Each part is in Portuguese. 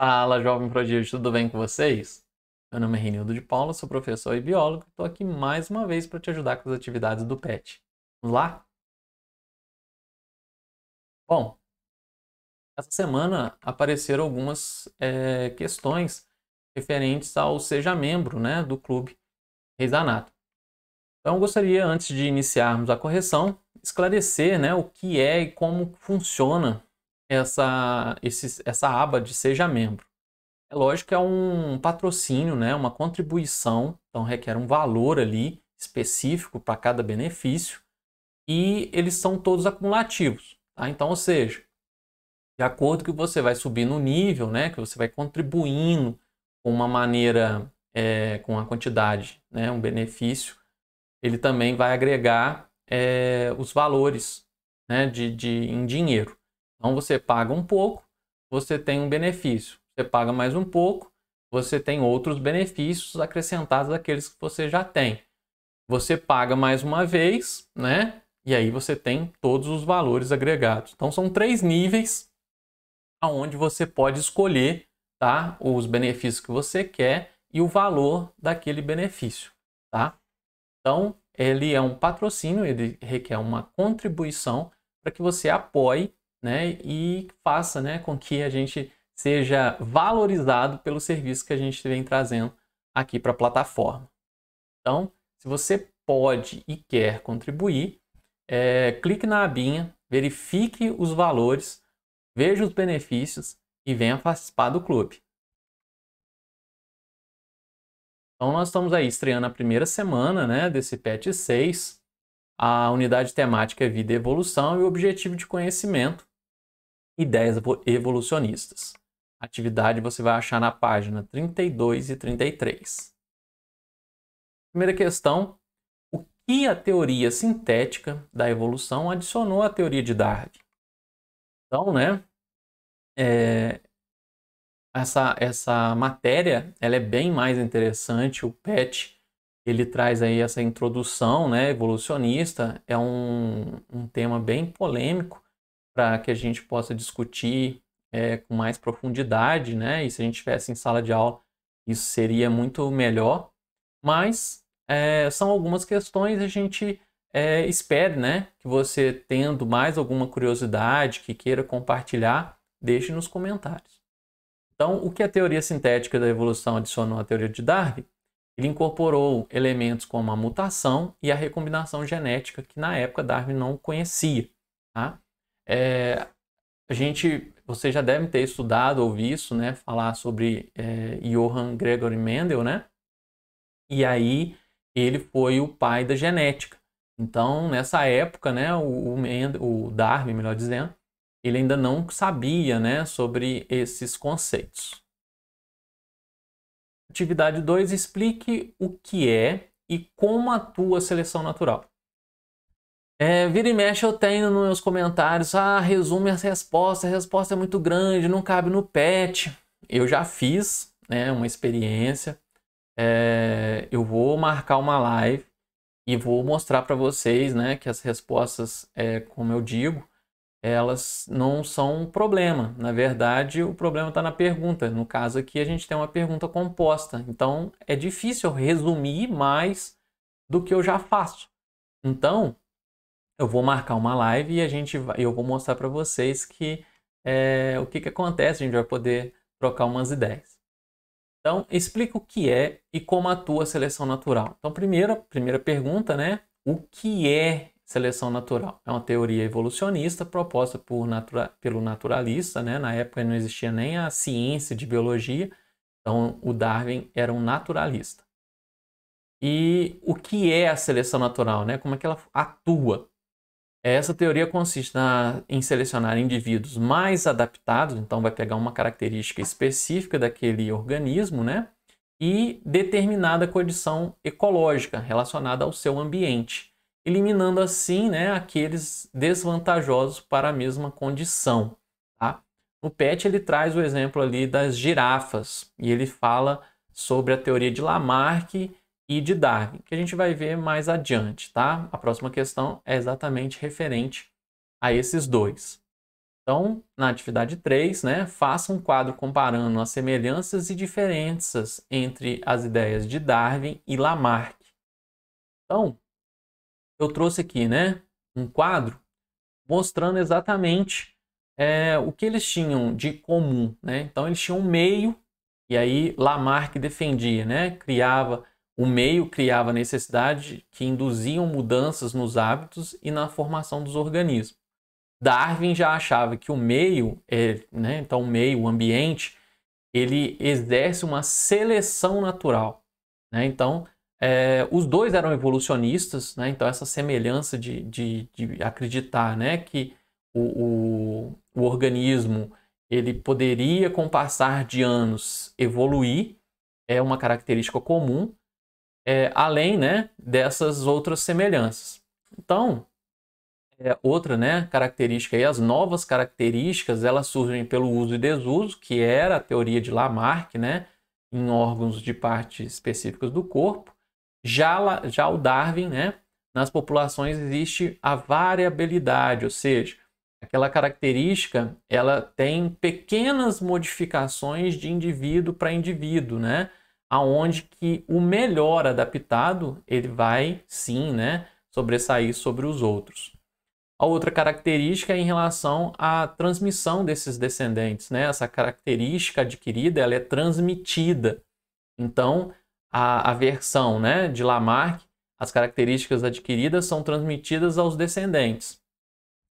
Fala, jovem prodígio, tudo bem com vocês? Meu nome é Renildo de Paula, sou professor e biólogo. Estou aqui mais uma vez para te ajudar com as atividades do PET. Vamos lá? Bom, essa semana apareceram algumas questões referentes ao seja membro, né, do Clube Reis da Nata. Então, eu gostaria, antes de iniciarmos a correção, esclarecer, né, o que é e como funciona essa aba de seja membro. É lógico que é um patrocínio, né? Uma contribuição, então requer um valor ali específico para cada benefício e eles são todos acumulativos, tá? Então, ou seja, de acordo que você vai subir no nível, né? Que você vai contribuindo com uma maneira, com a quantidade, né? Um benefício, ele também vai agregar os valores, né? Em dinheiro. Então, você paga um pouco, você tem um benefício. Você paga mais um pouco, você tem outros benefícios acrescentados àqueles que você já tem. Você paga mais uma vez, né? E aí você tem todos os valores agregados. Então são 3 níveis aonde você pode escolher, tá? Os benefícios que você quer e o valor daquele benefício, tá? Então, ele é um patrocínio, ele requer uma contribuição para que você apoie, né, e faça, né, com que a gente seja valorizado pelo serviço que a gente vem trazendo aqui para a plataforma. Então, se você pode e quer contribuir, clique na abinha, verifique os valores, veja os benefícios e venha participar do clube. Então, nós estamos aí estreando a primeira semana, né, desse PET 6. A unidade temática é Vida e Evolução e o objetivo de conhecimento, ideias evolucionistas. A atividade você vai achar na página 32 e 33. Primeira questão: o que a teoria sintética da evolução adicionou à teoria de Darwin? Então, né, essa matéria ela é bem mais interessante. O PET ele traz aí essa introdução, né, evolucionista. É um tema bem polêmico para que a gente possa discutir com mais profundidade, né? E se a gente estivesse em sala de aula, isso seria muito melhor. Mas são algumas questões, a gente espere, né, que você, tendo mais alguma curiosidade, que queira compartilhar, deixe nos comentários. Então, o que a teoria sintética da evolução adicionou à teoria de Darwin? Ele incorporou elementos como a mutação e a recombinação genética que na época Darwin não conhecia, tá? Você já deve ter estudado ou visto, né, falar sobre Johann Gregory Mendel, né? E aí ele foi o pai da genética. Então, nessa época, né, o Darwin, melhor dizendo, ele ainda não sabia, né, sobre esses conceitos. Atividade 2, explique o que é e como atua a seleção natural. Vira e mexe eu tenho nos meus comentários, resume as respostas, a resposta é muito grande, não cabe no PET. Eu já fiz, né, uma experiência, eu vou marcar uma live e vou mostrar para vocês, né, que as respostas, como eu digo, elas não são um problema. Na verdade, o problema está na pergunta. No caso aqui, a gente tem uma pergunta composta. Então, é difícil resumir mais do que eu já faço. Então, eu vou marcar uma live e eu vou mostrar para vocês o que acontece. A gente vai poder trocar umas ideias. Então, explica o que é e como atua a seleção natural. Então, primeira pergunta, né? O que é seleção natural? É uma teoria evolucionista proposta pelo naturalista, né? Na época não existia nem a ciência de biologia, então o Darwin era um naturalista. E o que é a seleção natural, né? Como é que ela atua? Essa teoria consiste em selecionar indivíduos mais adaptados, então vai pegar uma característica específica daquele organismo, né? E determinada condição ecológica relacionada ao seu ambiente, eliminando assim, né, aqueles desvantajosos para a mesma condição, tá? No PET ele traz o exemplo ali das girafas e ele fala sobre a teoria de Lamarck e de Darwin, que a gente vai ver mais adiante, tá? A próxima questão é exatamente referente a esses dois. Então, na atividade 3, né, faça um quadro comparando as semelhanças e diferenças entre as ideias de Darwin e Lamarck. Então, eu trouxe aqui, né, um quadro mostrando exatamente o que eles tinham de comum, né? Então, eles tinham um meio, e aí Lamarck defendia, né? O meio criava necessidade que induziam mudanças nos hábitos e na formação dos organismos. Darwin já achava que o meio, né? Então o meio, o ambiente, ele exerce uma seleção natural, né? Então, os dois eram evolucionistas, né? Então essa semelhança de acreditar, né, que o organismo ele poderia, com o passar de anos, evoluir, é uma característica comum, além, né, dessas outras semelhanças. Então, outra, né, característica aí, as novas características, elas surgem pelo uso e desuso, que era a teoria de Lamarck, né, em órgãos de partes específicas do corpo. Já o Darwin, né, nas populações existe a variabilidade, ou seja, aquela característica, ela tem pequenas modificações de indivíduo para indivíduo, né, aonde que o melhor adaptado, ele vai sim, né, sobressair sobre os outros. A outra característica é em relação à transmissão desses descendentes, né? Essa característica adquirida, ela é transmitida. Então, a versão, né, de Lamarck, as características adquiridas são transmitidas aos descendentes.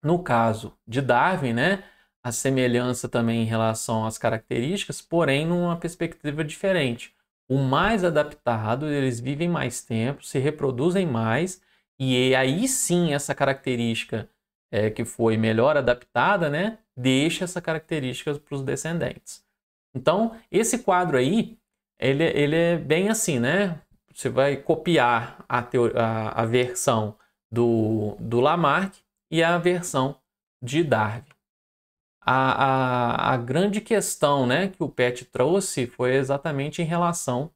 No caso de Darwin, né, a semelhança também em relação às características, porém numa perspectiva diferente. O mais adaptado, eles vivem mais tempo, se reproduzem mais, e aí sim essa característica que foi melhor adaptada, né, deixa essa característica para os descendentes. Então, esse quadro aí, ele é bem assim, né? Você vai copiar a versão do Lamarck e a versão de Darwin. A grande questão, né, que o Pet trouxe foi exatamente em relação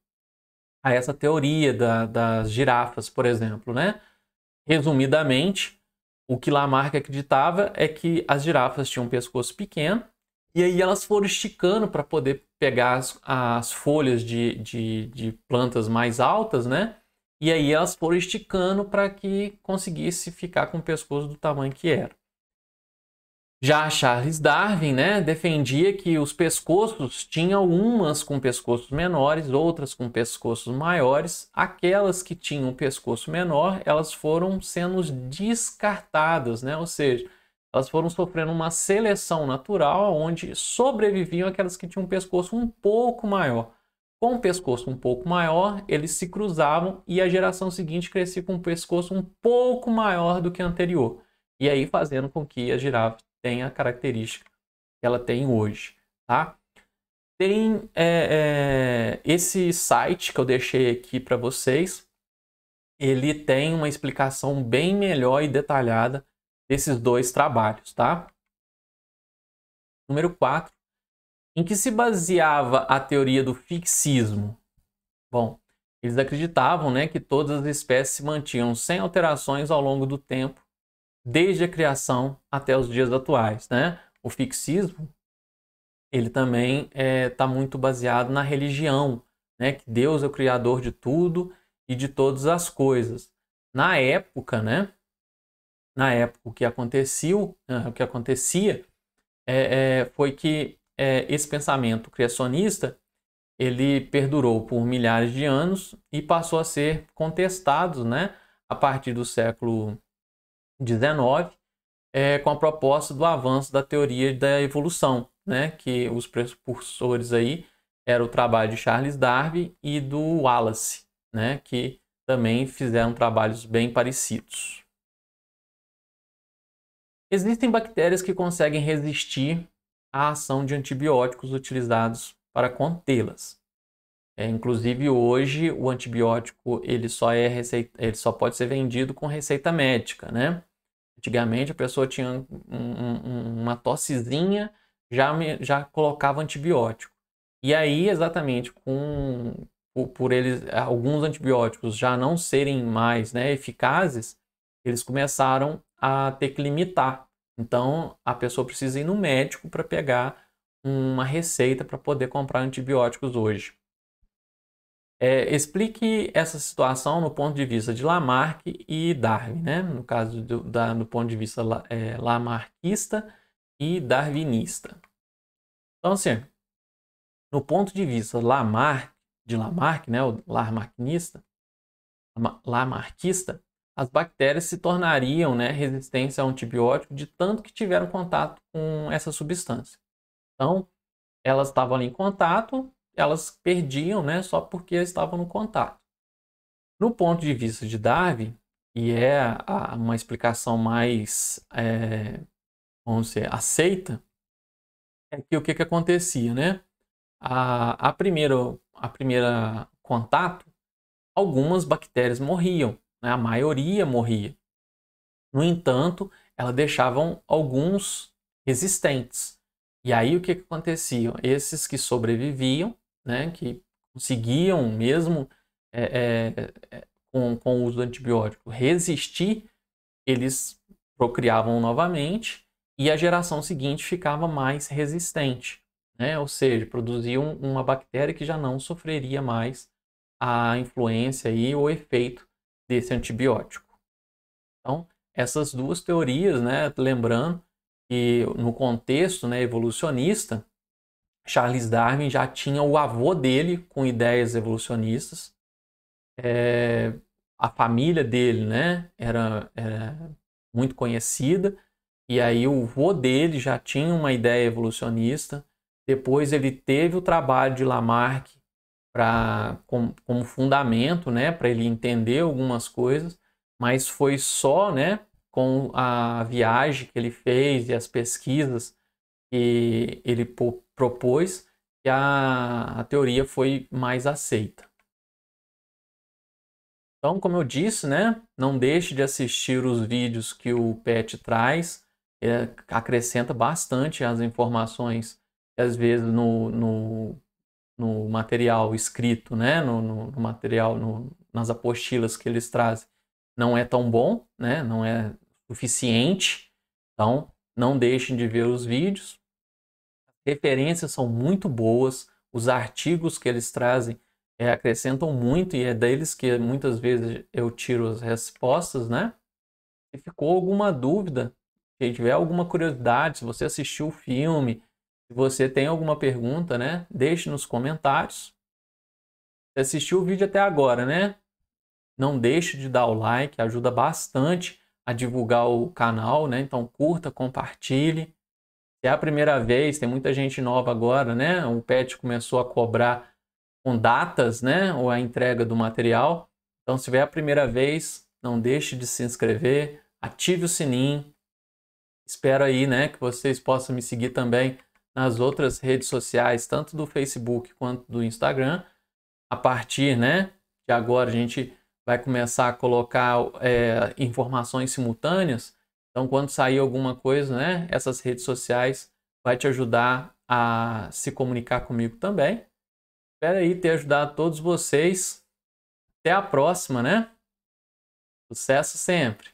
a essa teoria das girafas, por exemplo, né? Resumidamente, o que Lamarck acreditava é que as girafas tinham um pescoço pequeno e aí elas foram esticando para poder pegar as folhas de plantas mais altas, né? E aí elas foram esticando para que conseguisse ficar com o pescoço do tamanho que era. Já Charles Darwin, né, defendia que os pescoços tinham umas com pescoços menores, outras com pescoços maiores. Aquelas que tinham um pescoço menor, elas foram sendo descartadas, né? Ou seja, elas foram sofrendo uma seleção natural onde sobreviviam aquelas que tinham um pescoço um pouco maior. Com o pescoço um pouco maior, eles se cruzavam e a geração seguinte crescia com um pescoço um pouco maior do que a anterior. E aí fazendo com que a girafa tenha a característica que ela tem hoje, tá? Tem esse site que eu deixei aqui para vocês, ele tem uma explicação bem melhor e detalhada desses dois trabalhos, tá? Número 4. Em que se baseava a teoria do fixismo? Bom, eles acreditavam, né, que todas as espécies se mantinham sem alterações ao longo do tempo, desde a criação até os dias atuais, né? O fixismo, ele também está muito baseado na religião, né? Que Deus é o criador de tudo e de todas as coisas. Na época, né? Na época, o que acontecia foi que esse pensamento criacionista ele perdurou por milhares de anos e passou a ser contestado, né? A partir do século XIX, com a proposta do avanço da teoria da evolução, né? Que os precursores aí era o trabalho de Charles Darwin e do Wallace, né? Que também fizeram trabalhos bem parecidos. Existem bactérias que conseguem resistir à ação de antibióticos utilizados para contê-las. Inclusive hoje o antibiótico ele só pode ser vendido com receita médica, né? Antigamente a pessoa tinha uma tossezinha, já colocava antibiótico. E aí, exatamente, por alguns antibióticos já não serem mais, né, eficazes, eles começaram a ter que limitar. Então, a pessoa precisa ir no médico para pegar uma receita para poder comprar antibióticos hoje. Explique essa situação no ponto de vista de Lamarck e Darwin, né? No caso do ponto de vista lamarckista e darwinista. Então, assim, no ponto de vista de Lamarck, né, o lamarckista, as bactérias se tornariam, né, resistentes ao antibiótico de tanto que tiveram contato com essa substância. Então, elas estavam ali em contato, elas perdiam, né, só porque estavam no contato. No ponto de vista de Darwin, e uma explicação mais, vamos dizer, aceita, é que o que acontecia, né? A primeira contato, algumas bactérias morriam, né? A maioria morria. No entanto, elas deixavam alguns resistentes. E aí o que acontecia? Esses que sobreviviam, né, que conseguiam mesmo com o uso do antibiótico resistir, eles procriavam novamente e a geração seguinte ficava mais resistente, né? Ou seja, produziam uma bactéria que já não sofreria mais a influência e o efeito desse antibiótico. Então, essas duas teorias, né, lembrando que no contexto, né, evolucionista, Charles Darwin já tinha o avô dele com ideias evolucionistas, a família dele, né, era muito conhecida, e aí o avô dele já tinha uma ideia evolucionista. Depois ele teve o trabalho de Lamarck como fundamento, né, para ele entender algumas coisas, mas foi só, né, com a viagem que ele fez e as pesquisas que ele propôs que a teoria foi mais aceita. Então, como eu disse, né, não deixe de assistir os vídeos que o PET traz, acrescenta bastante as informações que às vezes no material escrito, né, no material, nas apostilas que eles trazem, não é tão bom, né, não é suficiente. Então, não deixem de ver os vídeos. As referências são muito boas, os artigos que eles trazem acrescentam muito e é deles que muitas vezes eu tiro as respostas, né? Se ficou alguma dúvida, se tiver alguma curiosidade, se você assistiu o filme, se você tem alguma pergunta, né? Deixe nos comentários. Se assistiu o vídeo até agora, né? Não deixe de dar o like, ajuda bastante a divulgar o canal, né? Então curta, compartilhe. Se é a primeira vez, tem muita gente nova agora, né? O PET começou a cobrar com datas, né? Ou a entrega do material. Então, se tiver a primeira vez, não deixe de se inscrever, ative o sininho. Espero aí, né, que vocês possam me seguir também nas outras redes sociais, tanto do Facebook quanto do Instagram. A partir, né, de agora a gente vai começar a colocar informações simultâneas. Então, quando sair alguma coisa, né, essas redes sociais vai te ajudar a se comunicar comigo também. Espero aí ter ajudado todos vocês. Até a próxima, né? Sucesso sempre!